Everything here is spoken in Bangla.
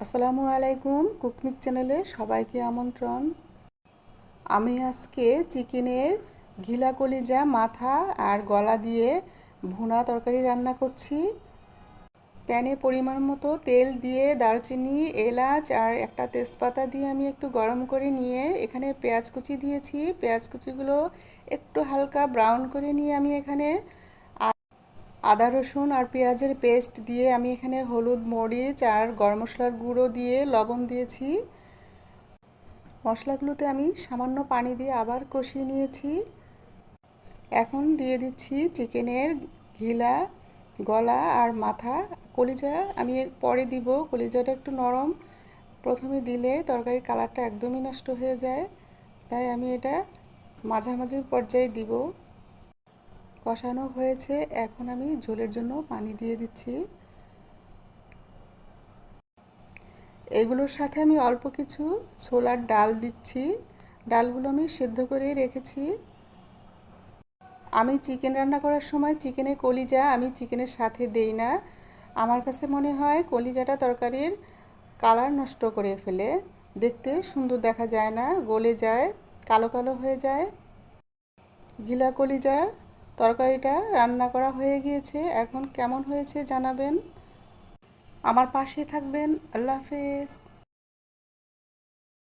আসসালামু আলাইকুম। কুকমিক চ্যানেলে সবাইকে আমন্ত্রণ। আমি আজকে চিকেনের ঘিলা কলিজা মাথা আর গলা দিয়ে ভুনা তরকারি রান্না করছি। প্যানে পরিমাণ মতো তেল দিয়ে দারচিনি, এলাচ আর একটা তেজপাতা দিয়ে আমি একটু গরম করে নিয়ে এখানে পেঁয়াজ কুচি দিয়েছি। পেঁয়াজ কুচিগুলো একটু হালকা ব্রাউন করে নিয়ে আমি এখানে আদা রসুন আর পেঁয়াজের পেস্ট দিয়ে আমি এখানে হলুদ, মরিচ আর গরম মশলার গুঁড়ো দিয়ে লবণ দিয়েছি। মশলাগুলোতে আমি সামান্য পানি দিয়ে আবার কষিয়ে নিয়েছি। এখন দিয়ে দিচ্ছি চিকেনের ঘিলা, গলা আর মাথা। কলিজা আমি পরে দিব, কলিজাটা একটু নরম, প্রথমে দিলে তরকারির কালারটা একদমই নষ্ট হয়ে যায়, তাই আমি এটা মাঝামাঝি পর্যায়ে দিব। কষানো হয়েছে, এখন আমি ঝোলের জন্য পানি দিয়ে দিচ্ছি। এগুলোর সাথে আমি অল্প কিছু ছোলার ডাল দিচ্ছি। ডালগুলো আমি সিদ্ধ করে রেখেছি। আমি চিকেন রান্না করার সময় চিকেনের কলিজা আমি চিকেনের সাথে দেই না। আমার কাছে মনে হয় কলিজাটা তরকারির কালার নষ্ট করে ফেলে, দেখতে সুন্দর দেখা যায় না, গলে যায়, কালো কালো হয়ে যায়। গিলা কলিজার তরকারিটা রান্না করা হয়ে গিয়েছে, এখন কেমন হয়েছে জানাবেন। আমার পাশে থাকবেন। আল্লাহ হাফেজ।